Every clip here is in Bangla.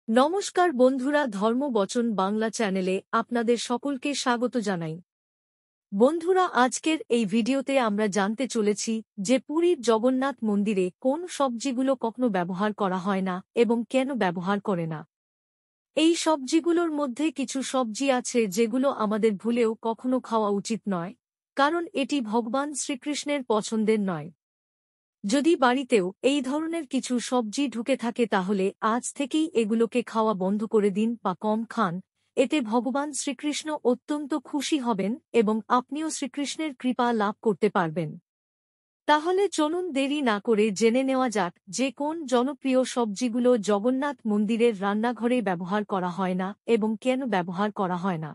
নমস্কার বন্ধুরা, ধর্মবচন বাংলা চ্যানেলে আপনাদের সকলকে স্বাগত জানাই। বন্ধুরা, আজকের এই ভিডিওতে আমরা জানতে চলেছি যে পুরীর জগন্নাথ মন্দিরে কোন সবজিগুলো কখনো ব্যবহার করা হয় না এবং কেন ব্যবহার করে না। এই সবজিগুলোর মধ্যে কিছু সবজি আছে যেগুলো আমাদের ভুলেও কখনো খাওয়া উচিত নয়, কারণ এটি ভগবান শ্রীকৃষ্ণের পছন্দের নয়। যদি বাড়িতেও এই ধরনের কিছু সবজি ঢুকে থাকে তাহলে আজ থেকেই এগুলোকে খাওয়া বন্ধ করে দিন বা কম খান। এতে ভগবান শ্রীকৃষ্ণ অত্যন্ত খুশি হবেন এবং আপনিও শ্রীকৃষ্ণের কৃপা লাভ করতে পারবেন। তাহলে চলুন দেরি না করে জেনে নেওয়া যাক যে কোন জনপ্রিয় সবজিগুলো জগন্নাথ মন্দিরের রান্নাঘরে ব্যবহার করা হয় না এবং কেন ব্যবহার করা হয় না।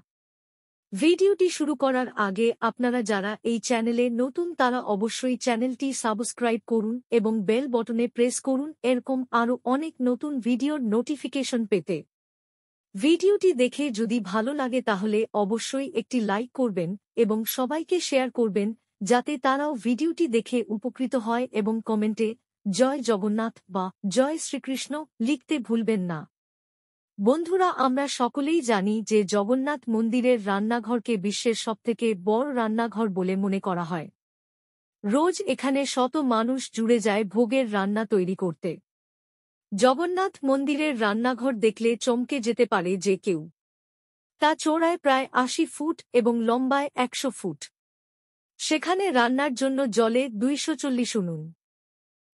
ভিডিওটি শুরু করার আগে আপনারা যারা এই চ্যানেলে নতুন তারা অবশ্যই চ্যানেলটি সাবস্ক্রাইব করুন এবং বেল বটনে প্রেস করুন এরকম আরও অনেক নতুন ভিডিওর নোটিফিকেশন পেতে। ভিডিওটি দেখে যদি ভালো লাগে তাহলে অবশ্যই একটি লাইক করবেন এবং সবাইকে শেয়ার করবেন যাতে তারাও ভিডিওটি দেখে উপকৃত হয় এবং কমেন্টে জয় জগন্নাথ বা জয় শ্রীকৃষ্ণ লিখতে ভুলবেন না। বন্ধুরা, আমরা সকলেই জানি যে জগন্নাথ মন্দিরের রান্নাঘরকে বিশ্বের সবথেকে বড় রান্নাঘর বলে মনে করা হয়। রোজ এখানে শত মানুষ জুড়ে যায় ভোগের রান্না তৈরি করতে। জগন্নাথ মন্দিরের রান্নাঘর দেখলে চমকে যেতে পারে যে কেউ। তা চওড়ায় প্রায় ৮০ ফুট এবং লম্বায় ১০০ ফুট। সেখানে রান্নার জন্য জলে ২৪০ উনুন।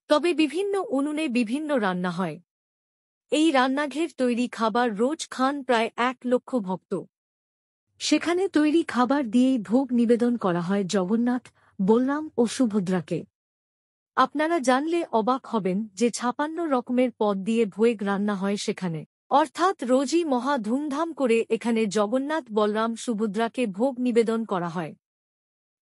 তবে বিভিন্ন উনুনে বিভিন্ন রান্না হয়। এই রান্নাঘের তৈরি খাবার রোজ খান প্রায় ১ লক্ষ ভক্ত। সেখানে তৈরি খাবার দিয়েই ভোগ নিবেদন করা হয় জগন্নাথ, বলরাম ও সুভদ্রাকে। আপনারা জানলে অবাক হবেন যে ৫৬ রকমের পদ দিয়ে ভোগ রান্না হয় সেখানে। অর্থাৎ রোজই মহা ধুমধাম করে এখানে জগন্নাথ, বলরাম, সুভদ্রাকে ভোগ নিবেদন করা হয়।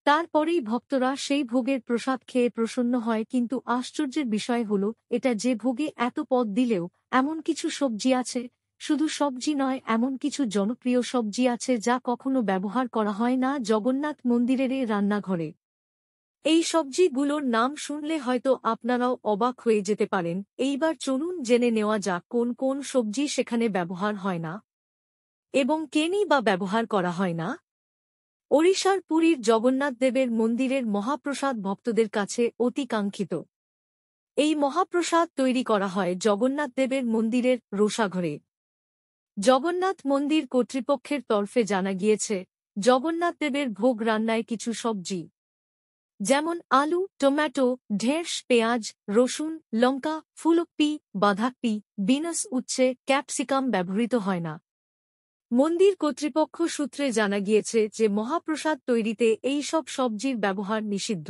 তারপরেই ভক্তরা সেই ভোগের প্রসাদ খেয়ে প্রসন্ন হয়। কিন্তু আশ্চর্যের বিষয় হল এটা যে ভোগে এত পদ দিলেও এমন কিছু সবজি আছে, শুধু সবজি নয়, এমন কিছু জনপ্রিয় সবজি আছে যা কখনো ব্যবহার করা হয় না জগন্নাথ মন্দিরের এই রান্নাঘরে। এই সবজিগুলোর নাম শুনলে হয়তো আপনারাও অবাক হয়ে যেতে পারেন। এইবার চলুন জেনে নেওয়া যাক কোন কোন সবজি সেখানে ব্যবহার হয় না এবং কেনই বা ব্যবহার করা হয় না। ওড়িশার পুরীর জগন্নাথ দেবের মন্দিরের মহাপ্রসাদ ভক্তদের কাছে অতি কাঙ্ক্ষিত। এই মহাপ্রসাদ তৈরি করা হয় জগন্নাথ দেবের মন্দিরের রোষাঘরে। জগন্নাথ মন্দির কর্তৃপক্ষের তরফে জানা গিয়েছে, জগন্নাথ দেবের ভোগ রান্নায় কিছু সবজি যেমন আলু, টমেটো, ঢেঁড়স, পেঁয়াজ, রসুন, লঙ্কা, ফুলকপি, বাঁধাকপি, বিনস, উচ্ছে, ক্যাপসিকাম ব্যবহৃত হয় না। মন্দির কর্তৃপক্ষ সূত্রে জানা গিয়েছে যে মহাপ্রসাদ তৈরিতে এই সব সবজির ব্যবহার নিষিদ্ধ।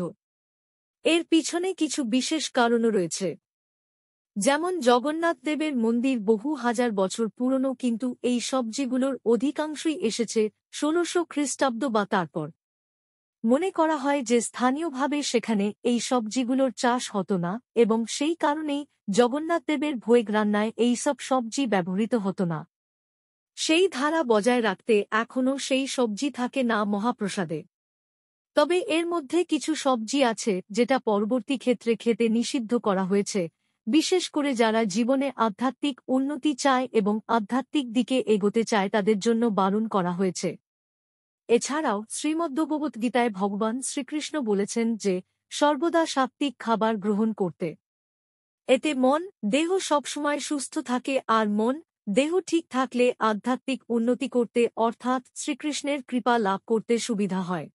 এর পিছনে কিছু বিশেষ কারণও রয়েছে। যেমন জগন্নাথ দেবের মন্দির বহু হাজার বছর পুরনো, কিন্তু এই সবজিগুলোর অধিকাংশই এসেছে ১৬০০ খ্রিস্টাব্দ বা তারপর। মনে করা হয় যে স্থানীয়ভাবে সেখানে এই সবজিগুলোর চাষ হতো না এবং সেই কারণেই জগন্নাথ দেবের ভোগ রান্নায় এইসব সবজি ব্যবহৃত হতো না। সেই ধারা বজায় রাখতে এখনও সেই সবজি থাকে না মহাপ্রসাদে। তবে এর মধ্যে কিছু সবজি আছে যেটা পরবর্তী ক্ষেত্রে খেতে নিষিদ্ধ করা হয়েছে, বিশেষ করে যারা জীবনে আধ্যাত্মিক উন্নতি চায় এবং আধ্যাত্মিক দিকে এগোতে চায় তাদের জন্য বারণ করা হয়েছে। এছাড়াও শ্রীমদ্ভগবদ্গীতায় ভগবান শ্রীকৃষ্ণ বলেছেন যে সর্বদা সাত্ত্বিক খাবার গ্রহণ করতে। এতে মন, দেহ সবসময় সুস্থ থাকে আর মন, দেহ ঠিক থাকলে আধ্যাত্মিক উন্নতি করতে অর্থাৎ শ্রীকৃষ্ণের কৃপা লাভ করতে সুবিধা হয়।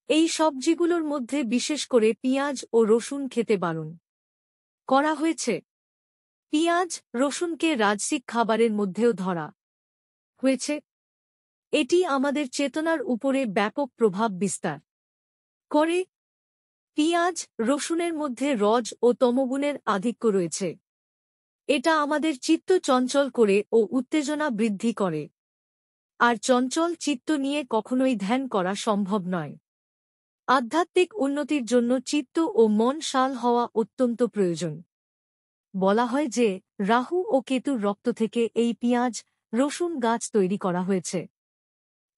এই সবজিগুলোর মধ্যে বিশেষ করে পেঁয়াজ ও রসুন খেতে বারণ করা হয়েছে। পেঁয়াজ, রসুনকে রাজসিক খাবারের মধ্যেও ধরা হয়েছে। এটি আমাদের চেতনার উপরে ব্যাপক প্রভাব বিস্তার করে। পেঁয়াজ, রসুনের মধ্যে রজ ও তমগুণের আধিক্য রয়েছে। এটা আমাদের চিত্ত চঞ্চল করে ও উত্তেজনা বৃদ্ধি করে। আর চঞ্চল চিত্ত নিয়ে কখনোই ধ্যান করা সম্ভব নয়। আধ্যাত্মিক উন্নতির জন্য চিত্ত ও মন শাল হওয়া অত্যন্ত প্রয়োজন। বলা হয় যে রাহু ও কেতুর রক্ত থেকে এই পেঁয়াজ, রসুন গাছ তৈরি করা হয়েছে।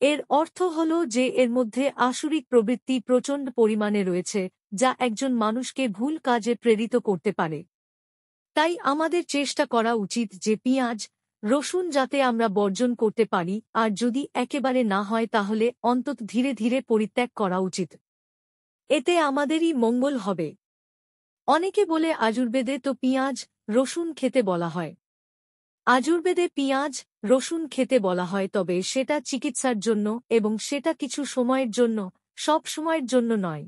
এর অর্থ হল যে এর মধ্যে আসুরিক প্রবৃত্তি প্রচণ্ড পরিমাণে রয়েছে, যা একজন মানুষকে ভুল কাজে প্রেরিত করতে পারে। তাই আমাদের চেষ্টা করা উচিত যে পেঁয়াজ, রসুন যাতে আমরা বর্জন করতে পারি, আর যদি একেবারে না হয় তাহলে অন্তত ধীরে ধীরে পরিত্যাগ করা উচিত। এতে আমাদেরই মঙ্গল হবে। অনেকে বলে আযুর্বেদে তো পেঁয়াজ রসুন খেতে বলা হয়। আযুর্বেদে পেঁয়াজ রসুন খেতে বলা হয়, তবে সেটা চিকিৎসার জন্য এবং সেটা কিছু সময়ের জন্য, সব সময়ের জন্য নয়।